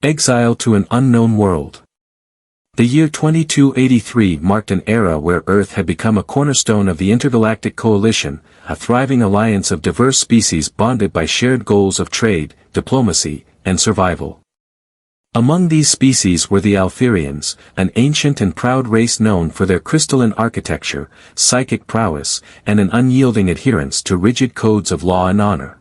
Exile to an unknown world. The year 2283 marked an era where Earth had become a cornerstone of the intergalactic coalition, a thriving alliance of diverse species bonded by shared goals of trade, diplomacy, and survival. Among these species were the Altherians, an ancient and proud race known for their crystalline architecture, psychic prowess, and an unyielding adherence to rigid codes of law and honor.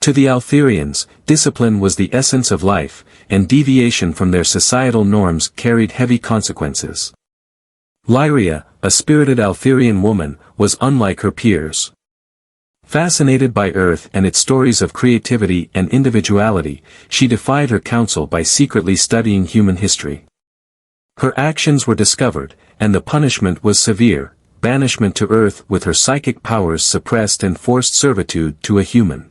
To the Altherians, discipline was the essence of life, and deviation from their societal norms carried heavy consequences. Lyria, a spirited Altherian woman, was unlike her peers. Fascinated by Earth and its stories of creativity and individuality, she defied her council by secretly studying human history. Her actions were discovered, and the punishment was severe: banishment to Earth with her psychic powers suppressed and forced servitude to a human.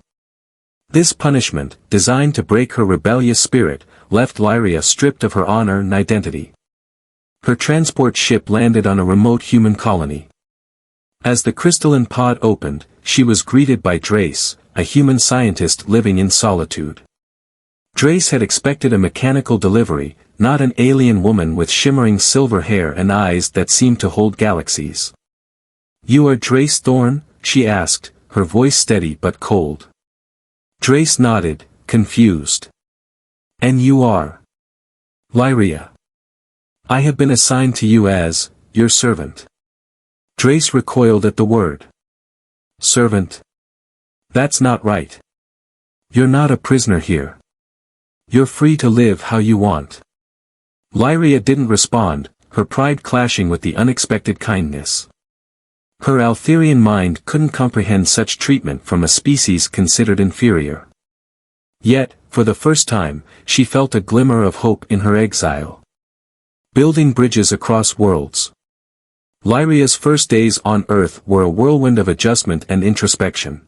This punishment, designed to break her rebellious spirit, left Lyria stripped of her honor and identity. Her transport ship landed on a remote human colony. As the crystalline pod opened, she was greeted by Drayce, a human scientist living in solitude. Drayce had expected a mechanical delivery, not an alien woman with shimmering silver hair and eyes that seemed to hold galaxies. "You are Drayce Thorn?" she asked, her voice steady but cold. Drayce nodded, confused. "And you are?" "Lyria. I have been assigned to you as your servant." Drayce recoiled at the word. "Servant? That's not right. You're not a prisoner here. You're free to live how you want." Lyria didn't respond, her pride clashing with the unexpected kindness. Her Altherian mind couldn't comprehend such treatment from a species considered inferior. Yet, for the first time, she felt a glimmer of hope in her exile. Building bridges across worlds. Lyria's first days on Earth were a whirlwind of adjustment and introspection.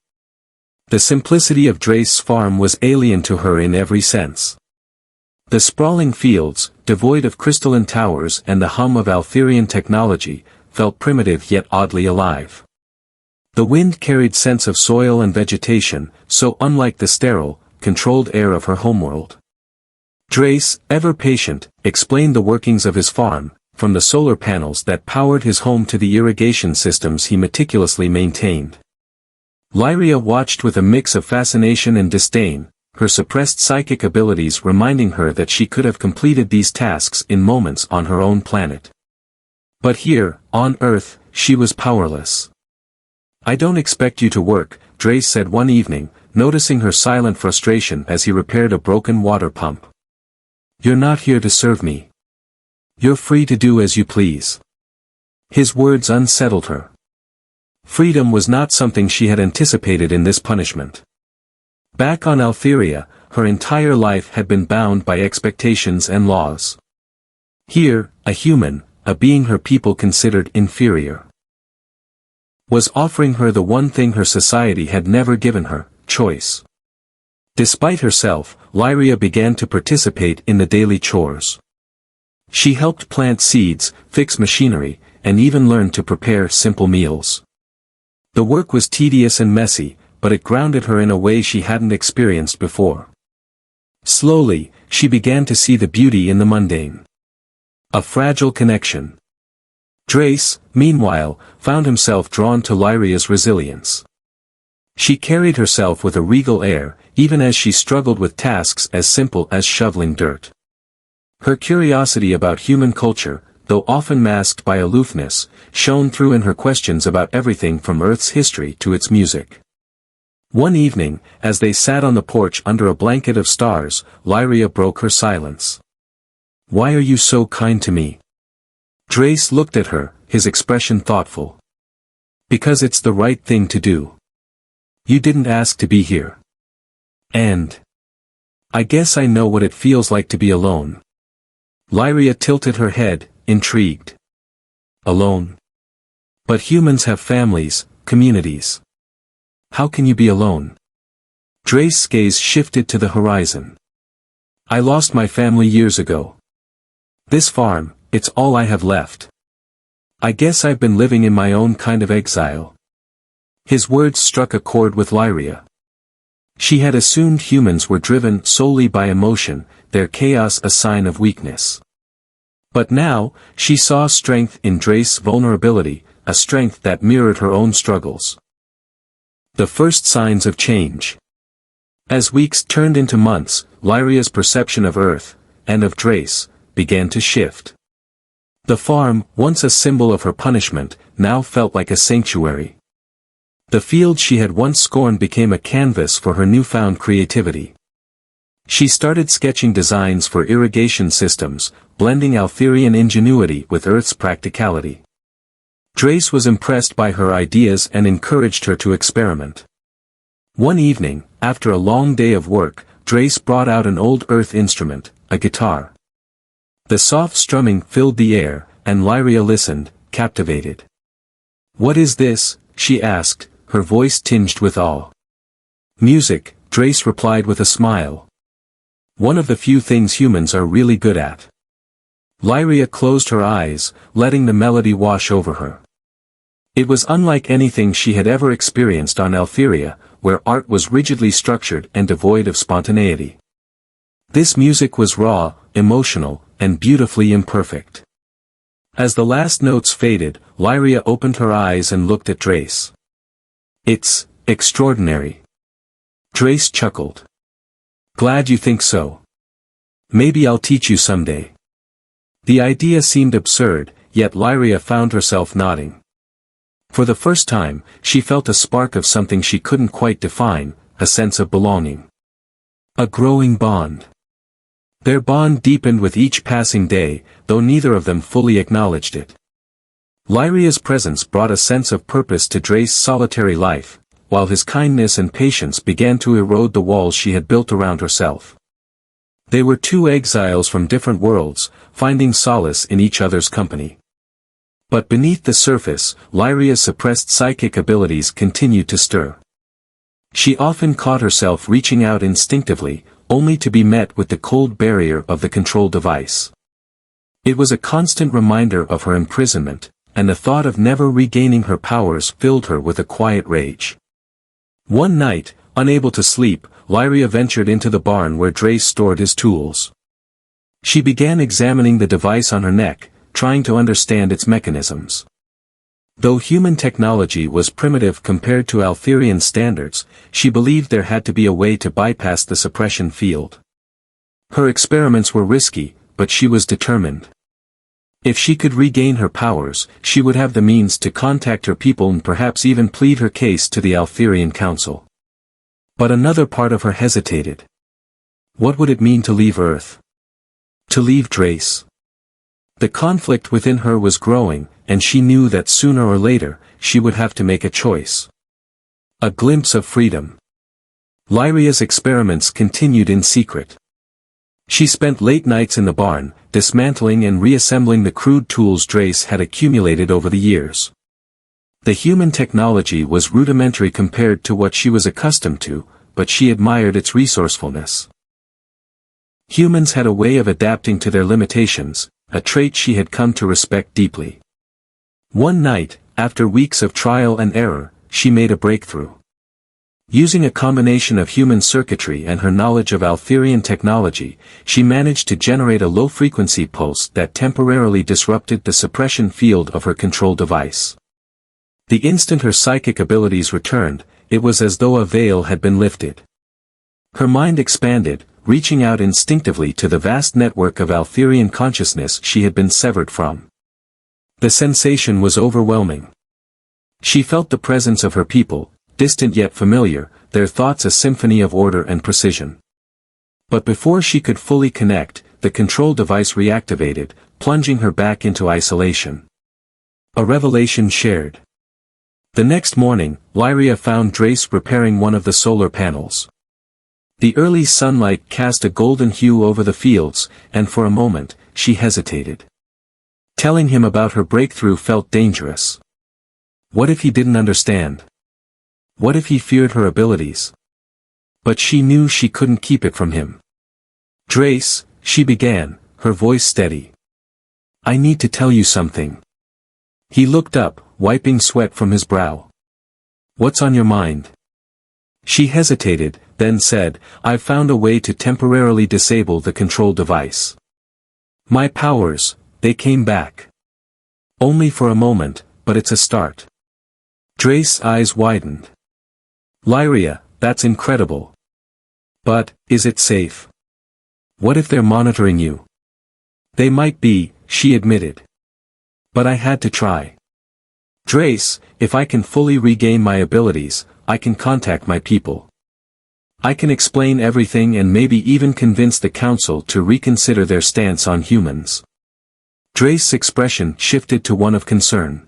The simplicity of Drayce's farm was alien to her in every sense. The sprawling fields, devoid of crystalline towers and the hum of Altherian technology, felt primitive yet oddly alive. The wind carried scents of soil and vegetation, so unlike the sterile, controlled air of her homeworld. Drayce, ever patient, explained the workings of his farm, from the solar panels that powered his home to the irrigation systems he meticulously maintained. Lyria watched with a mix of fascination and disdain, her suppressed psychic abilities reminding her that she could have completed these tasks in moments on her own planet. But here, on Earth, she was powerless. "I don't expect you to work," Drayce said one evening, noticing her silent frustration as he repaired a broken water pump. "You're not here to serve me. You're free to do as you please." His words unsettled her. Freedom was not something she had anticipated in this punishment. Back on Altheria, her entire life had been bound by expectations and laws. Here, a human, a being her people considered inferior, was offering her the one thing her society had never given her: choice. Despite herself, Lyria began to participate in the daily chores. She helped plant seeds, fix machinery, and even learned to prepare simple meals. The work was tedious and messy, but it grounded her in a way she hadn't experienced before. Slowly, she began to see the beauty in the mundane. A fragile connection. Drayce, meanwhile, found himself drawn to Lyria's resilience. She carried herself with a regal air, even as she struggled with tasks as simple as shoveling dirt. Her curiosity about human culture, though often masked by aloofness, shone through in her questions about everything from Earth's history to its music. One evening, as they sat on the porch under a blanket of stars, Lyria broke her silence. "Why are you so kind to me?" Drayce looked at her, his expression thoughtful. "Because it's the right thing to do. You didn't ask to be here. And I guess I know what it feels like to be alone." Lyria tilted her head, intrigued. "Alone? But humans have families, communities. How can you be alone?" Drayce's gaze shifted to the horizon. "I lost my family years ago. This farm, it's all I have left. I guess I've been living in my own kind of exile." His words struck a chord with Lyria. She had assumed humans were driven solely by emotion, their chaos a sign of weakness. But now, she saw strength in Drayce's vulnerability, a strength that mirrored her own struggles. The first signs of change. As weeks turned into months, Lyria's perception of Earth, and of Drayce, began to shift. The farm, once a symbol of her punishment, now felt like a sanctuary. The field she had once scorned became a canvas for her newfound creativity. She started sketching designs for irrigation systems, blending Altherian ingenuity with Earth's practicality. Drayce was impressed by her ideas and encouraged her to experiment. One evening, after a long day of work, Drayce brought out an old Earth instrument, a guitar. The soft strumming filled the air, and Lyria listened, captivated. "What is this?" she asked, her voice tinged with awe. "Music," Drayce replied with a smile. "One of the few things humans are really good at." Lyria closed her eyes, letting the melody wash over her. It was unlike anything she had ever experienced on Altheria, where art was rigidly structured and devoid of spontaneity. This music was raw, emotional, and beautifully imperfect. As the last notes faded, Lyria opened her eyes and looked at Drayce. "It's extraordinary." Drayce chuckled. "Glad you think so. Maybe I'll teach you someday." The idea seemed absurd, yet Lyria found herself nodding. For the first time, she felt a spark of something she couldn't quite define, a sense of belonging. A growing bond. Their bond deepened with each passing day, though neither of them fully acknowledged it. Lyria's presence brought a sense of purpose to Drayce's solitary life, while his kindness and patience began to erode the walls she had built around herself. They were two exiles from different worlds, finding solace in each other's company. But beneath the surface, Lyria's suppressed psychic abilities continued to stir. She often caught herself reaching out instinctively, only to be met with the cold barrier of the control device. It was a constant reminder of her imprisonment, and the thought of never regaining her powers filled her with a quiet rage. One night, unable to sleep, Lyria ventured into the barn where Drayce stored his tools. She began examining the device on her neck, trying to understand its mechanisms. Though human technology was primitive compared to Altherian standards, she believed there had to be a way to bypass the suppression field. Her experiments were risky, but she was determined. If she could regain her powers, she would have the means to contact her people and perhaps even plead her case to the Altherian Council. But another part of her hesitated. What would it mean to leave Earth? To leave Drayce? The conflict within her was growing, and she knew that sooner or later, she would have to make a choice. A glimpse of freedom. Lyria's experiments continued in secret. She spent late nights in the barn, dismantling and reassembling the crude tools Drayce had accumulated over the years. The human technology was rudimentary compared to what she was accustomed to, but she admired its resourcefulness. Humans had a way of adapting to their limitations, a trait she had come to respect deeply. One night, after weeks of trial and error, she made a breakthrough. Using a combination of human circuitry and her knowledge of Altherian technology, she managed to generate a low-frequency pulse that temporarily disrupted the suppression field of her control device. The instant her psychic abilities returned, it was as though a veil had been lifted. Her mind expanded, reaching out instinctively to the vast network of Altherian consciousness she had been severed from. The sensation was overwhelming. She felt the presence of her people, distant yet familiar, their thoughts a symphony of order and precision. But before she could fully connect, the control device reactivated, plunging her back into isolation. A revelation shared. The next morning, Lyria found Drayce repairing one of the solar panels. The early sunlight cast a golden hue over the fields, and for a moment, she hesitated. Telling him about her breakthrough felt dangerous. What if he didn't understand? What if he feared her abilities? But she knew she couldn't keep it from him. "Drayce," she began, her voice steady. "I need to tell you something." He looked up, wiping sweat from his brow. "What's on your mind?" She hesitated, then said, "I've found a way to temporarily disable the control device." My powers, they came back. Only for a moment, but it's a start. Drayce's eyes widened. Lyria, that's incredible. But, is it safe? What if they're monitoring you? They might be, she admitted. But I had to try. Drayce, if I can fully regain my abilities, I can contact my people. I can explain everything and maybe even convince the council to reconsider their stance on humans. Drayce's expression shifted to one of concern.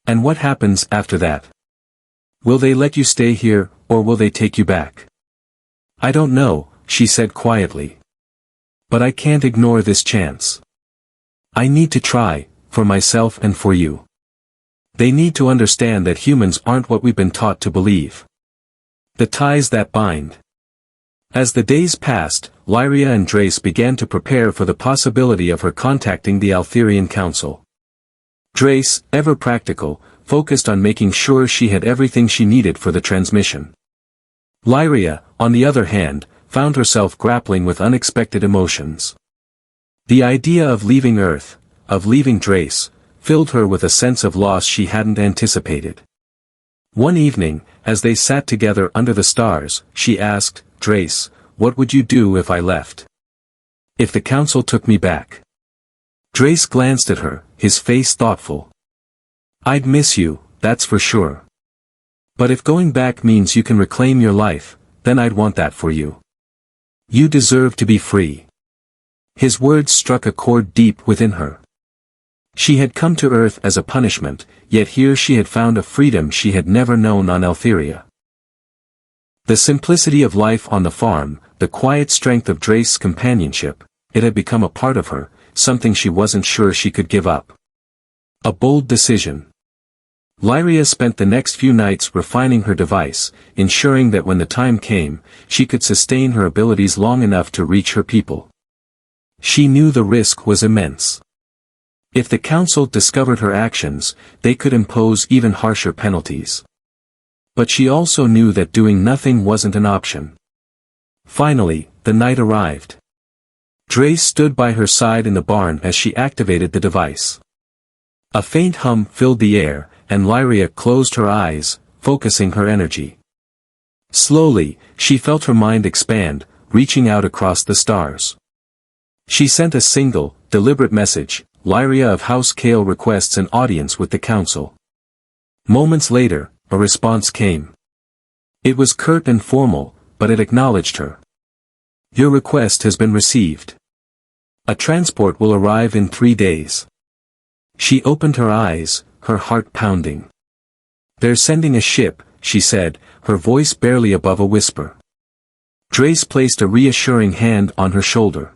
And what happens after that? Will they let you stay here, or will they take you back? I don't know, she said quietly. But I can't ignore this chance. I need to try, for myself and for you. They need to understand that humans aren't what we've been taught to believe. The ties that bind. As the days passed, Lyria and Drayce began to prepare for the possibility of her contacting the Altherian Council. Drayce, ever practical, focused on making sure she had everything she needed for the transmission. Lyria, on the other hand, found herself grappling with unexpected emotions. The idea of leaving Earth, of leaving Drayce, filled her with a sense of loss she hadn't anticipated. One evening, as they sat together under the stars, she asked, "Drayce, what would you do if I left? If the council took me back?" Drayce glanced at her, his face thoughtful. "I'd miss you, that's for sure. But if going back means you can reclaim your life, then I'd want that for you. You deserve to be free." His words struck a chord deep within her. She had come to Earth as a punishment, yet here she had found a freedom she had never known on Altheria. The simplicity of life on the farm, the quiet strength of Drayce's companionship, it had become a part of her, something she wasn't sure she could give up. A bold decision. Lyria spent the next few nights refining her device, ensuring that when the time came, she could sustain her abilities long enough to reach her people. She knew the risk was immense. If the council discovered her actions, they could impose even harsher penalties. But she also knew that doing nothing wasn't an option. Finally, the night arrived. Drayce stood by her side in the barn as she activated the device. A faint hum filled the air, and Lyria closed her eyes, focusing her energy. Slowly, she felt her mind expand, reaching out across the stars. She sent a single, deliberate message, "Lyria of House Kale requests an audience with the council." Moments later, a response came. It was curt and formal, but it acknowledged her. "Your request has been received. A transport will arrive in 3 days." She opened her eyes, her heart pounding. "They're sending a ship," she said, her voice barely above a whisper. Drayce placed a reassuring hand on her shoulder.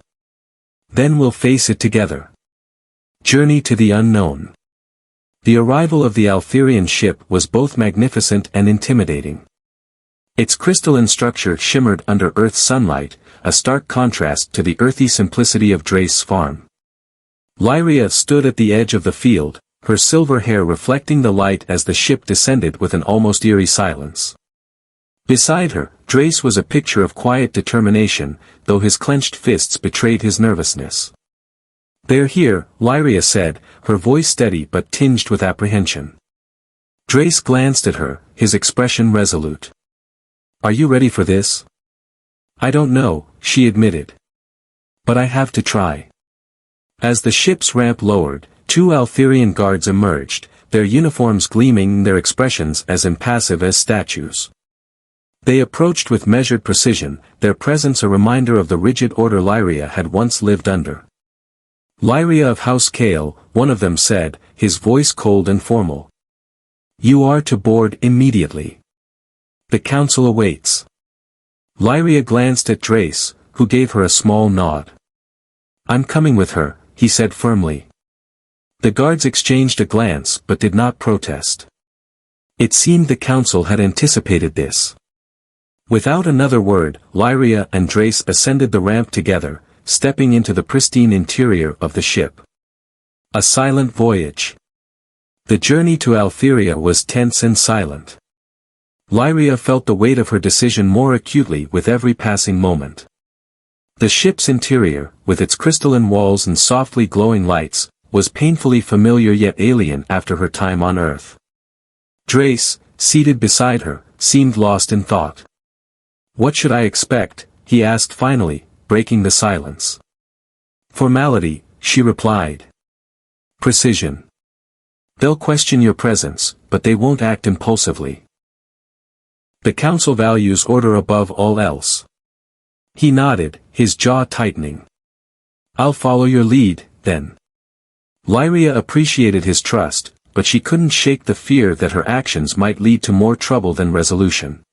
"Then we'll face it together." Journey to the unknown. The arrival of the Altherian ship was both magnificent and intimidating. Its crystalline structure shimmered under Earth's sunlight, a stark contrast to the earthy simplicity of Drayce's farm. Lyria stood at the edge of the field, her silver hair reflecting the light as the ship descended with an almost eerie silence. Beside her, Drayce was a picture of quiet determination, though his clenched fists betrayed his nervousness. "They're here," Lyria said, her voice steady but tinged with apprehension. Drayce glanced at her, his expression resolute. "Are you ready for this?" "I don't know," she admitted. "But I have to try." As the ship's ramp lowered, 2 Altherian guards emerged, their uniforms gleaming, their expressions as impassive as statues. They approached with measured precision, their presence a reminder of the rigid order Lyria had once lived under. "Lyria of House Kale," one of them said, his voice cold and formal. "You are to board immediately. The council awaits." Lyria glanced at Drayce, who gave her a small nod. "I'm coming with her," he said firmly. The guards exchanged a glance but did not protest. It seemed the council had anticipated this. Without another word, Lyria and Drayce ascended the ramp together, stepping into the pristine interior of the ship. A silent voyage. The journey to Altheria was tense and silent. Lyria felt the weight of her decision more acutely with every passing moment. The ship's interior, with its crystalline walls and softly glowing lights, was painfully familiar yet alien after her time on Earth. Drayce, seated beside her, seemed lost in thought. "What should I expect?" he asked finally, breaking the silence. "Formality," she replied. "Precision. They'll question your presence, but they won't act impulsively. The Council values order above all else." He nodded, his jaw tightening. "I'll follow your lead, then." Lyria appreciated his trust, but she couldn't shake the fear that her actions might lead to more trouble than resolution.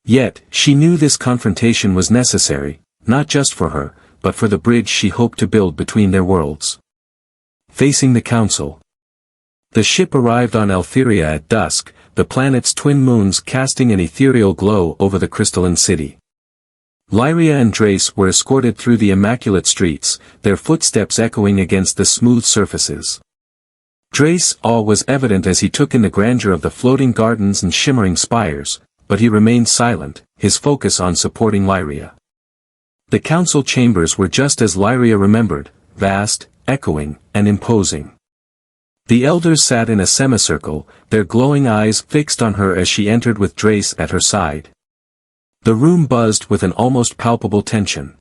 Yet, she knew this confrontation was necessary, not just for her, but for the bridge she hoped to build between their worlds. Facing the Council. The ship arrived on Lyria at dusk, the planet's twin moons casting an ethereal glow over the crystalline city. Lyria and Drayce were escorted through the immaculate streets, their footsteps echoing against the smooth surfaces. Drayce's awe was evident as he took in the grandeur of the floating gardens and shimmering spires, but he remained silent, his focus on supporting Lyria. The council chambers were just as Lyria remembered, vast, echoing, and imposing. The elders sat in a semicircle, their glowing eyes fixed on her as she entered with Drayce at her side. The room buzzed with an almost palpable tension.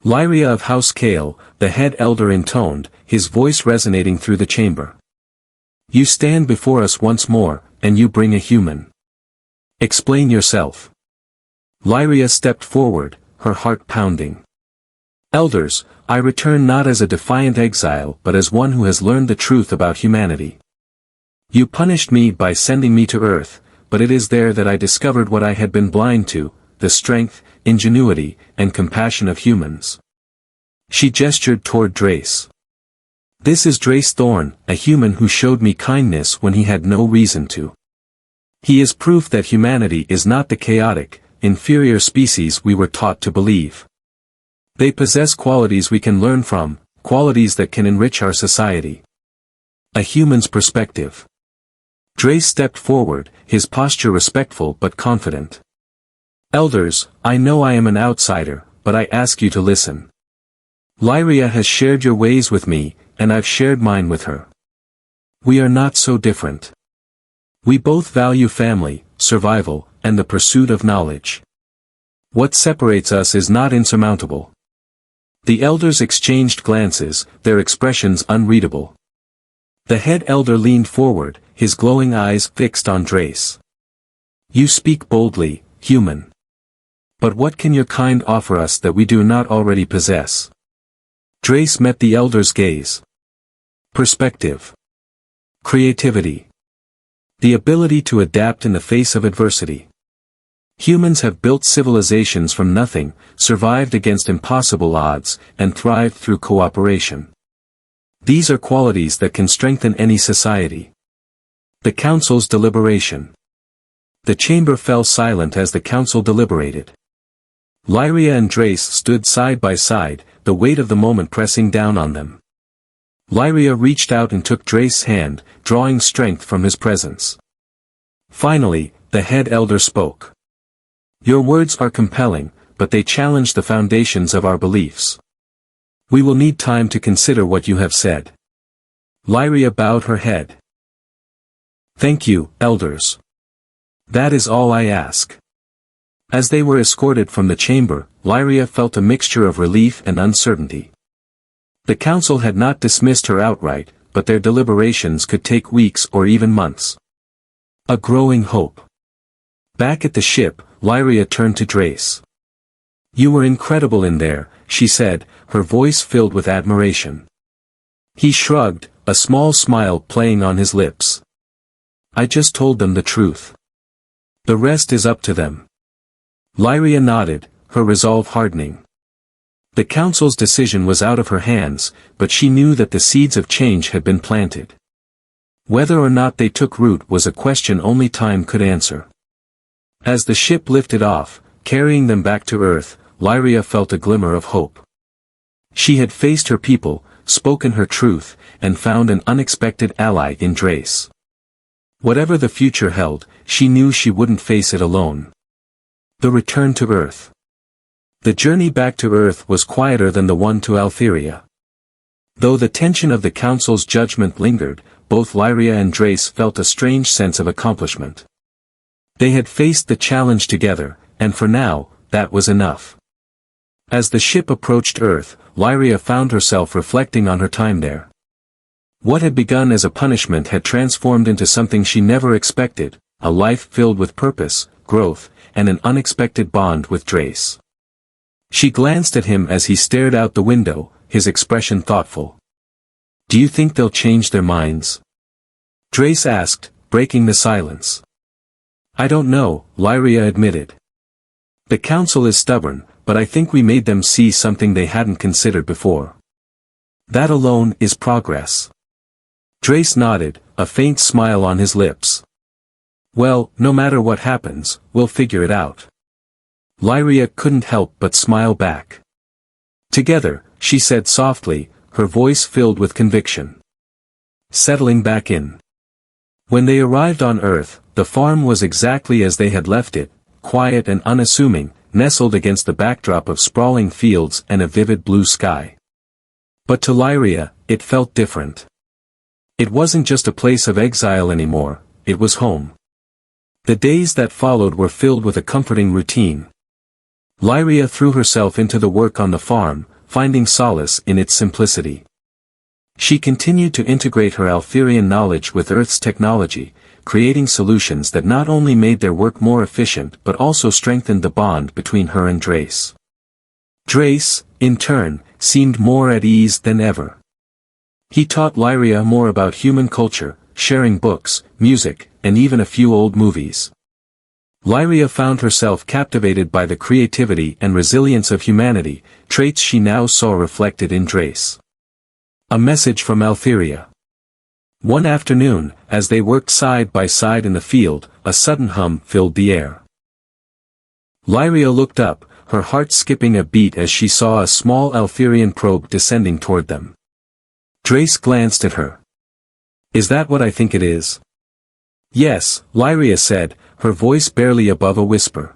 Lyria of House Kale, the head elder intoned, his voice resonating through the chamber. "You stand before us once more, and you bring a human. Explain yourself." Lyria stepped forward, her heart pounding. "Elders, I return not as a defiant exile but as one who has learned the truth about humanity. You punished me by sending me to Earth, but it is there that I discovered what I had been blind to, the strength, ingenuity, and compassion of humans." She gestured toward Drayce. "This is Drayce Thorn, a human who showed me kindness when he had no reason to. He is proof that humanity is not the chaotic, inferior species we were taught to believe. They possess qualities we can learn from, qualities that can enrich our society. A human's perspective." Drayce stepped forward, his posture respectful but confident. "Elders, I know I am an outsider, but I ask you to listen. Lyria has shared your ways with me, and I've shared mine with her. We are not so different. We both value family, survival, and the pursuit of knowledge. What separates us is not insurmountable." The elders exchanged glances, their expressions unreadable. The head elder leaned forward, his glowing eyes fixed on Drayce. "You speak boldly, human. But what can your kind offer us that we do not already possess?" Drayce met the elder's gaze. "Perspective. Creativity. The ability to adapt in the face of adversity. Humans have built civilizations from nothing, survived against impossible odds, and thrived through cooperation. These are qualities that can strengthen any society." The council's deliberation. The chamber fell silent as the council deliberated. Lyria and Drayce stood side by side, the weight of the moment pressing down on them. Lyria reached out and took Drayce's hand, drawing strength from his presence. Finally, the head elder spoke. "Your words are compelling, but they challenge the foundations of our beliefs. We will need time to consider what you have said." Lyria bowed her head. "Thank you, elders. That is all I ask." As they were escorted from the chamber, Lyria felt a mixture of relief and uncertainty. The council had not dismissed her outright, but their deliberations could take weeks or even months. A growing hope. Back at the ship, Lyria turned to Drayce. "You were incredible in there," she said, her voice filled with admiration. He shrugged, a small smile playing on his lips. "I just told them the truth. The rest is up to them." Lyria nodded, her resolve hardening. The council's decision was out of her hands, but she knew that the seeds of change had been planted. Whether or not they took root was a question only time could answer. As the ship lifted off, carrying them back to Earth, Lyria felt a glimmer of hope. She had faced her people, spoken her truth, and found an unexpected ally in Drayce. Whatever the future held, she knew she wouldn't face it alone. The return to Earth. The journey back to Earth was quieter than the one to Lyria. Though the tension of the Council's judgment lingered, both Lyria and Drayce felt a strange sense of accomplishment. They had faced the challenge together, and for now, that was enough. As the ship approached Earth, Lyria found herself reflecting on her time there. What had begun as a punishment had transformed into something she never expected, a life filled with purpose, growth, and an unexpected bond with Drayce. She glanced at him as he stared out the window, his expression thoughtful. "Do you think they'll change their minds?" Drayce asked, breaking the silence. "I don't know," Lyria admitted. "The Council is stubborn, but I think we made them see something they hadn't considered before. That alone is progress." Drayce nodded, a faint smile on his lips. "Well, no matter what happens, we'll figure it out." Lyria couldn't help but smile back. "Together," she said softly, her voice filled with conviction. Settling back in. When they arrived on Earth, the farm was exactly as they had left it, quiet and unassuming, nestled against the backdrop of sprawling fields and a vivid blue sky. But to Lyria, it felt different. It wasn't just a place of exile anymore, it was home. The days that followed were filled with a comforting routine. Lyria threw herself into the work on the farm, finding solace in its simplicity. She continued to integrate her Lyrian knowledge with Earth's technology, creating solutions that not only made their work more efficient but also strengthened the bond between her and Drayce. Drayce, in turn, seemed more at ease than ever. He taught Lyria more about human culture, sharing books, music, and even a few old movies. Lyria found herself captivated by the creativity and resilience of humanity, traits she now saw reflected in Drayce. A message from Lyria. One afternoon, as they worked side by side in the field, a sudden hum filled the air. Lyria looked up, her heart skipping a beat as she saw a small Lyrian probe descending toward them. Drayce glanced at her. "Is that what I think it is?" "Yes," Lyria said, her voice barely above a whisper.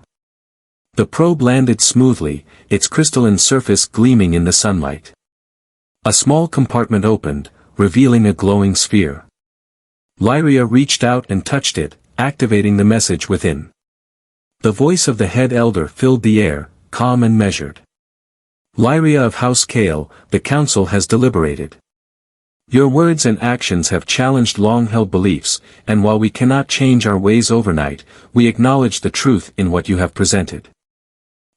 The probe landed smoothly, its crystalline surface gleaming in the sunlight. A small compartment opened, revealing a glowing sphere. Lyria reached out and touched it, activating the message within. The voice of the head elder filled the air, calm and measured. "Lyria of House Kale, the Council has deliberated. Your words and actions have challenged long-held beliefs, and while we cannot change our ways overnight, we acknowledge the truth in what you have presented.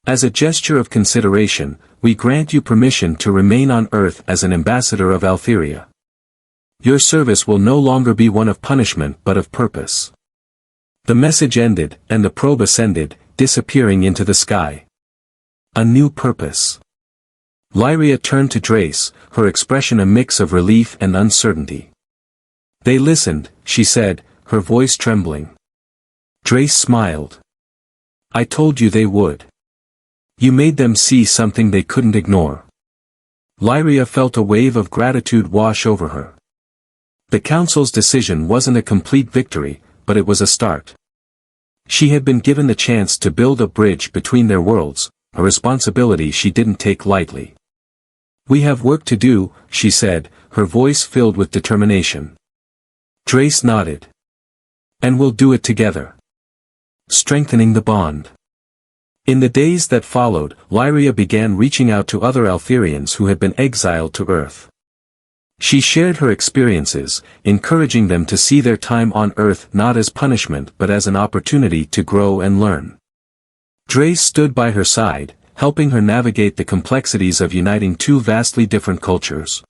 As a gesture of consideration, we grant you permission to remain on Earth as an ambassador of Lyria. Your service will no longer be one of punishment but of purpose." The message ended, and the probe ascended, disappearing into the sky. A new purpose. Lyria turned to Drayce, her expression a mix of relief and uncertainty. "They listened," she said, her voice trembling. Drayce smiled. "I told you they would. You made them see something they couldn't ignore." Lyria felt a wave of gratitude wash over her. The Council's decision wasn't a complete victory, but it was a start. She had been given the chance to build a bridge between their worlds, a responsibility she didn't take lightly. "We have work to do," she said, her voice filled with determination. Drayce nodded. "And we'll do it together." Strengthening the bond. In the days that followed, Lyria began reaching out to other Lyrians who had been exiled to Earth. She shared her experiences, encouraging them to see their time on Earth not as punishment but as an opportunity to grow and learn. Drayce stood by her side, helping her navigate the complexities of uniting two vastly different cultures.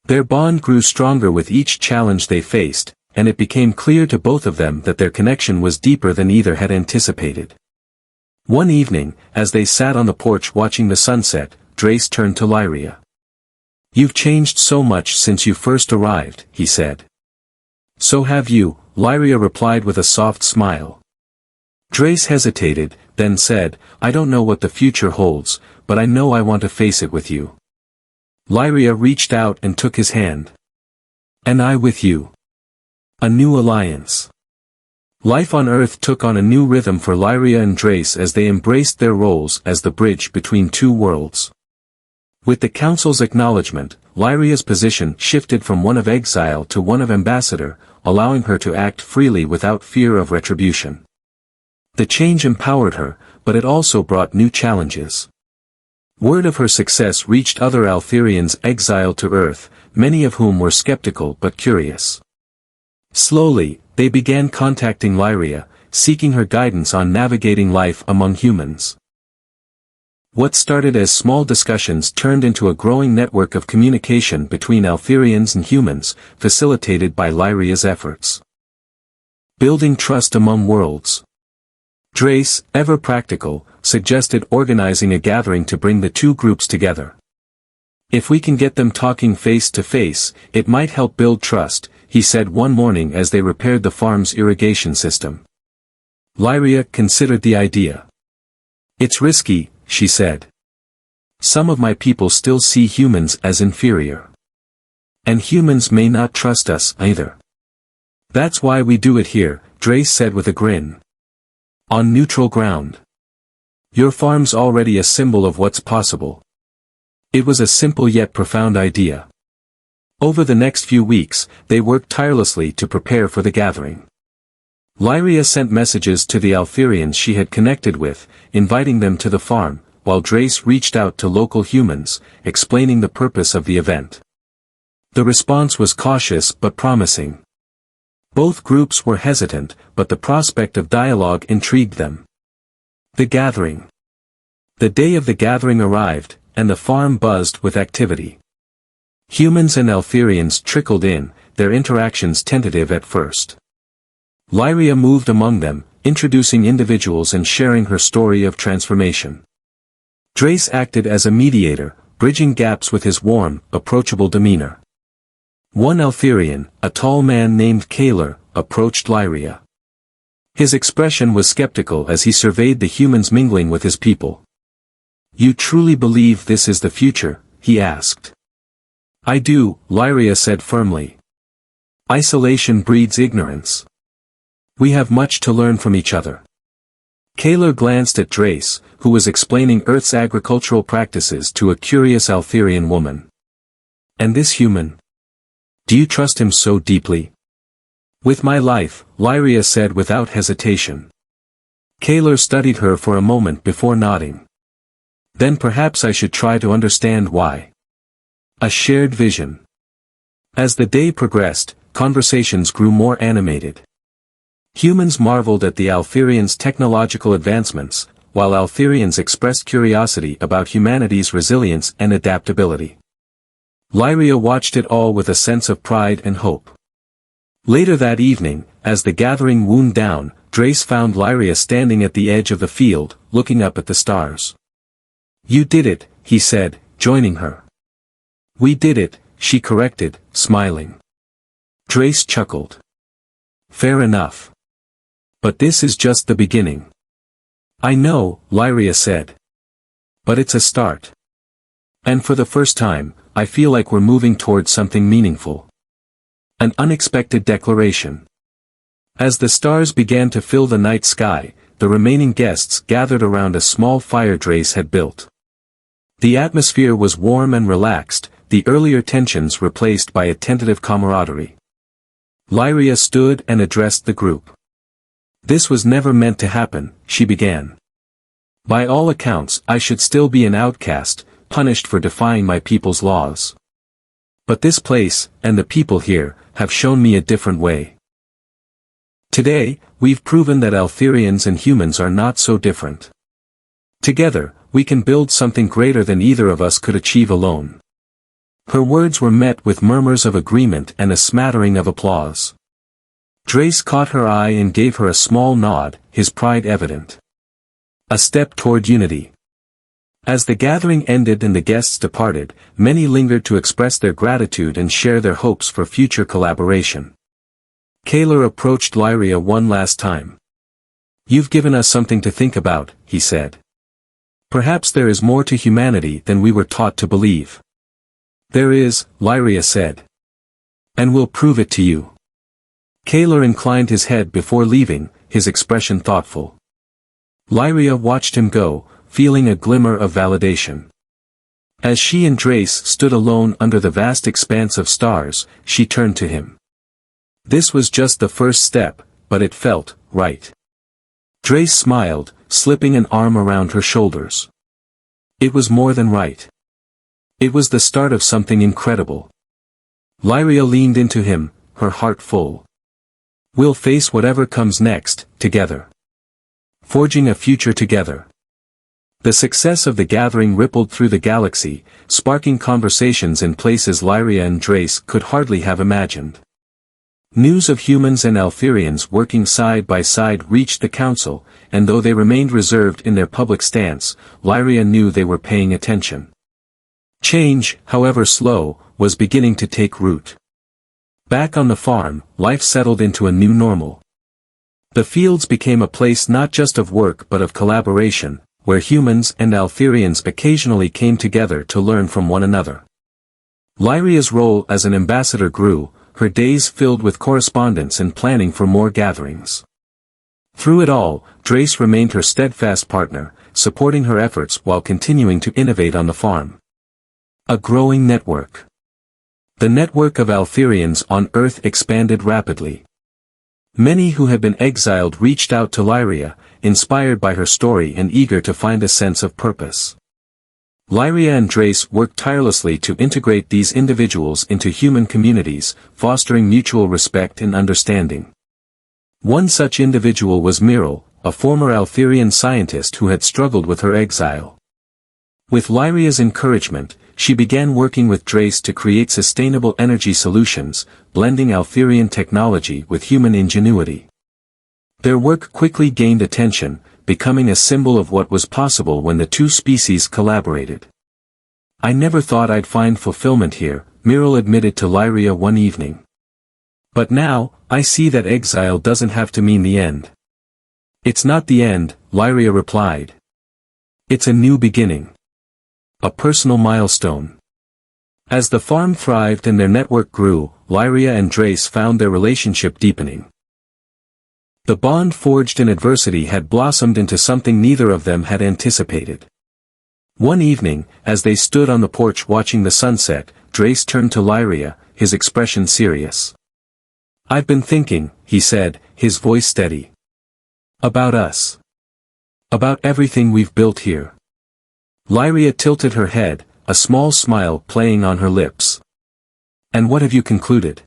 Their bond grew stronger with each challenge they faced, and it became clear to both of them that their connection was deeper than either had anticipated. One evening, as they sat on the porch watching the sunset, Drayce turned to Lyria. "You've changed so much since you first arrived," he said. "So have you," Lyria replied with a soft smile. Drayce hesitated, then said, "I don't know what the future holds, but I know I want to face it with you." Lyria reached out and took his hand. "And I with you." A new alliance. Life on Earth took on a new rhythm for Lyria and Drayce as they embraced their roles as the bridge between two worlds. With the Council's acknowledgement, Lyria's position shifted from one of exile to one of ambassador, allowing her to act freely without fear of retribution. The change empowered her, but it also brought new challenges. Word of her success reached other Altherians exiled to Earth, many of whom were skeptical but curious. Slowly, they began contacting Lyria, seeking her guidance on navigating life among humans. What started as small discussions turned into a growing network of communication between Altherians and humans, facilitated by Lyria's efforts. Building trust among worlds. Drayce, ever practical, suggested organizing a gathering to bring the two groups together. If we can get them talking face to face, it might help build trust, he said one morning as they repaired the farm's irrigation system. Lyria considered the idea. It's risky, she said. Some of my people still see humans as inferior. And humans may not trust us either. That's why we do it here, Drayce said with a grin. On neutral ground. Your farm's already a symbol of what's possible. It was a simple yet profound idea. Over the next few weeks, they worked tirelessly to prepare for the gathering. Lyria sent messages to the Altherians she had connected with, inviting them to the farm, while Drayce reached out to local humans, explaining the purpose of the event. The response was cautious but promising. Both groups were hesitant, but the prospect of dialogue intrigued them. The gathering. The day of the gathering arrived, and the farm buzzed with activity. Humans and Altherians trickled in, their interactions tentative at first. Lyria moved among them, introducing individuals and sharing her story of transformation. Drayce acted as a mediator, bridging gaps with his warm, approachable demeanor. One Altherian, a tall man named Kaler, approached Lyria. His expression was skeptical as he surveyed the humans mingling with his people. You truly believe this is the future? He asked. I do, Lyria said firmly. Isolation breeds ignorance. We have much to learn from each other. Kaler glanced at Drayce, who was explaining Earth's agricultural practices to a curious Altherian woman. And this human? Do you trust him so deeply? With my life, Lyria said without hesitation. Kaler studied her for a moment before nodding. Then perhaps I should try to understand why. A shared vision. As the day progressed, conversations grew more animated. Humans marveled at the Altherians' technological advancements, while Altherians expressed curiosity about humanity's resilience and adaptability. Lyria watched it all with a sense of pride and hope. Later that evening, as the gathering wound down, Drayce found Lyria standing at the edge of the field, looking up at the stars. You did it, he said, joining her. We did it, she corrected, smiling. Drayce chuckled. Fair enough. But this is just the beginning. I know, Lyria said. But it's a start. And for the first time, I feel like we're moving towards something meaningful. An unexpected declaration. As the stars began to fill the night sky, the remaining guests gathered around a small fire Drayce had built. The atmosphere was warm and relaxed, the earlier tensions replaced by a tentative camaraderie. Lyria stood and addressed the group. This was never meant to happen, she began. By all accounts, I should still be an outcast, punished for defying my people's laws. But this place, and the people here, have shown me a different way. Today, we've proven that Altherians and humans are not so different. Together, we can build something greater than either of us could achieve alone. Her words were met with murmurs of agreement and a smattering of applause. Drayce caught her eye and gave her a small nod, his pride evident. A step toward unity. As the gathering ended and the guests departed, many lingered to express their gratitude and share their hopes for future collaboration. Kaler approached Lyria one last time. You've given us something to think about, he said. Perhaps there is more to humanity than we were taught to believe. There is, Lyria said. And we'll prove it to you. Kalar inclined his head before leaving, his expression thoughtful. Lyria watched him go, feeling a glimmer of validation. As she and Drayce stood alone under the vast expanse of stars, she turned to him. This was just the first step, but it felt right. Drayce smiled, slipping an arm around her shoulders. It was more than right. It was the start of something incredible. Lyria leaned into him, her heart full. We'll face whatever comes next, together. Forging a future together. The success of the gathering rippled through the galaxy, sparking conversations in places Lyria and Drayce could hardly have imagined. News of humans and Altherians working side by side reached the council, and though they remained reserved in their public stance, Lyria knew they were paying attention. Change, however slow, was beginning to take root. Back on the farm, life settled into a new normal. The fields became a place not just of work but of collaboration, where humans and Altherians occasionally came together to learn from one another. Lyria's role as an ambassador grew, her days filled with correspondence and planning for more gatherings. Through it all, Drayce remained her steadfast partner, supporting her efforts while continuing to innovate on the farm. A growing network. The network of Altherians on Earth expanded rapidly. Many who had been exiled reached out to Lyria, inspired by her story and eager to find a sense of purpose. Lyria and Drayce worked tirelessly to integrate these individuals into human communities, fostering mutual respect and understanding. One such individual was Miral, a former Altherian scientist who had struggled with her exile. With Lyria's encouragement, she began working with Drayce to create sustainable energy solutions, blending Altherian technology with human ingenuity. Their work quickly gained attention, becoming a symbol of what was possible when the two species collaborated. I never thought I'd find fulfillment here, Miral admitted to Lyria one evening. But now, I see that exile doesn't have to mean the end. It's not the end, Lyria replied. It's a new beginning. A personal milestone. As the farm thrived and their network grew, Lyria and Drayce found their relationship deepening. The bond forged in adversity had blossomed into something neither of them had anticipated. One evening, as they stood on the porch watching the sunset, Drayce turned to Lyria, his expression serious. I've been thinking, he said, his voice steady. About us. About everything we've built here. Lyria tilted her head, a small smile playing on her lips. And what have you concluded?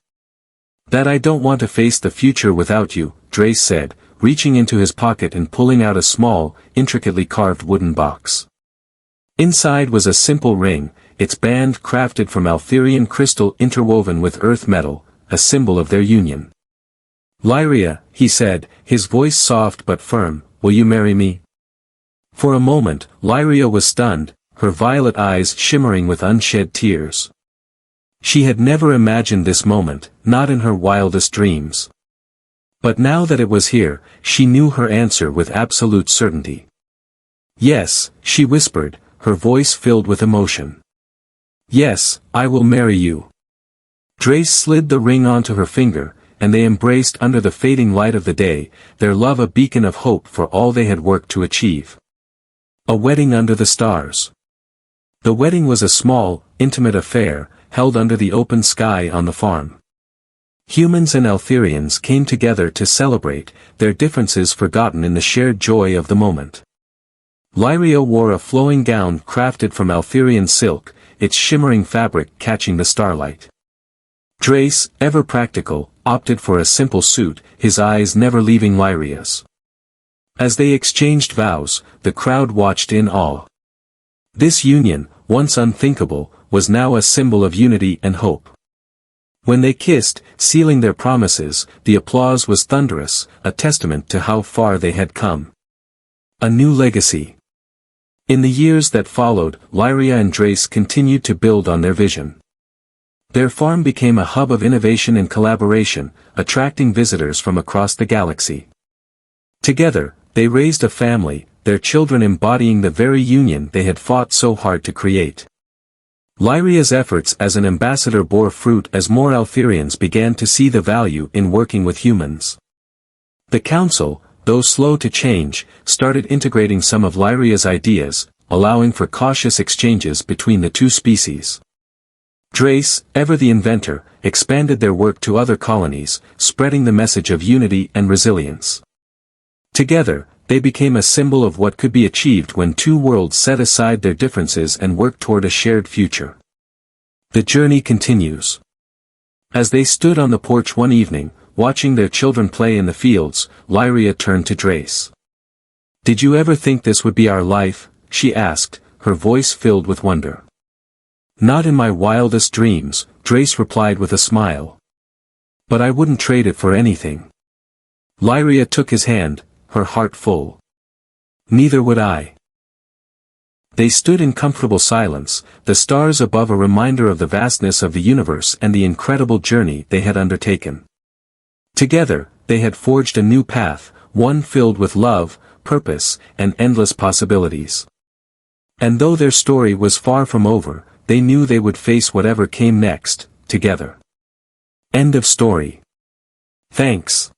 That I don't want to face the future without you, Drayce said, reaching into his pocket and pulling out a small, intricately carved wooden box. Inside was a simple ring, its band crafted from Altherian crystal interwoven with earth metal, a symbol of their union. Lyria, he said, his voice soft but firm, will you marry me? For a moment, Lyria was stunned, her violet eyes shimmering with unshed tears. She had never imagined this moment, not in her wildest dreams. But now that it was here, she knew her answer with absolute certainty. Yes, she whispered, her voice filled with emotion. Yes, I will marry you. Drayce slid the ring onto her finger, and they embraced under the fading light of the day, their love a beacon of hope for all they had worked to achieve. A wedding under the stars. The wedding was a small, intimate affair, held under the open sky on the farm. Humans and Altherians came together to celebrate, their differences forgotten in the shared joy of the moment. Lyria wore a flowing gown crafted from Altherian silk, its shimmering fabric catching the starlight. Drayce, ever practical, opted for a simple suit, his eyes never leaving Lyria's. As they exchanged vows, the crowd watched in awe. This union, once unthinkable, was now a symbol of unity and hope. When they kissed, sealing their promises, the applause was thunderous, a testament to how far they had come. A new legacy. In the years that followed, Lyria and Drayce continued to build on their vision. Their farm became a hub of innovation and collaboration, attracting visitors from across the galaxy. Together, they raised a family, their children embodying the very union they had fought so hard to create. Lyria's efforts as an ambassador bore fruit as more Altherians began to see the value in working with humans. The council, though slow to change, started integrating some of Lyria's ideas, allowing for cautious exchanges between the two species. Drayce, ever the inventor, expanded their work to other colonies, spreading the message of unity and resilience. Together, they became a symbol of what could be achieved when two worlds set aside their differences and worked toward a shared future. The journey continues. As they stood on the porch one evening, watching their children play in the fields, Lyria turned to Drayce. "Did you ever think this would be our life?" she asked, her voice filled with wonder. "Not in my wildest dreams," Drayce replied with a smile. "But I wouldn't trade it for anything." Lyria took his hand, her heart full. "Neither would I." They stood in comfortable silence, the stars above a reminder of the vastness of the universe and the incredible journey they had undertaken. Together, they had forged a new path, one filled with love, purpose, and endless possibilities. And though their story was far from over, they knew they would face whatever came next, together. End of story. Thanks.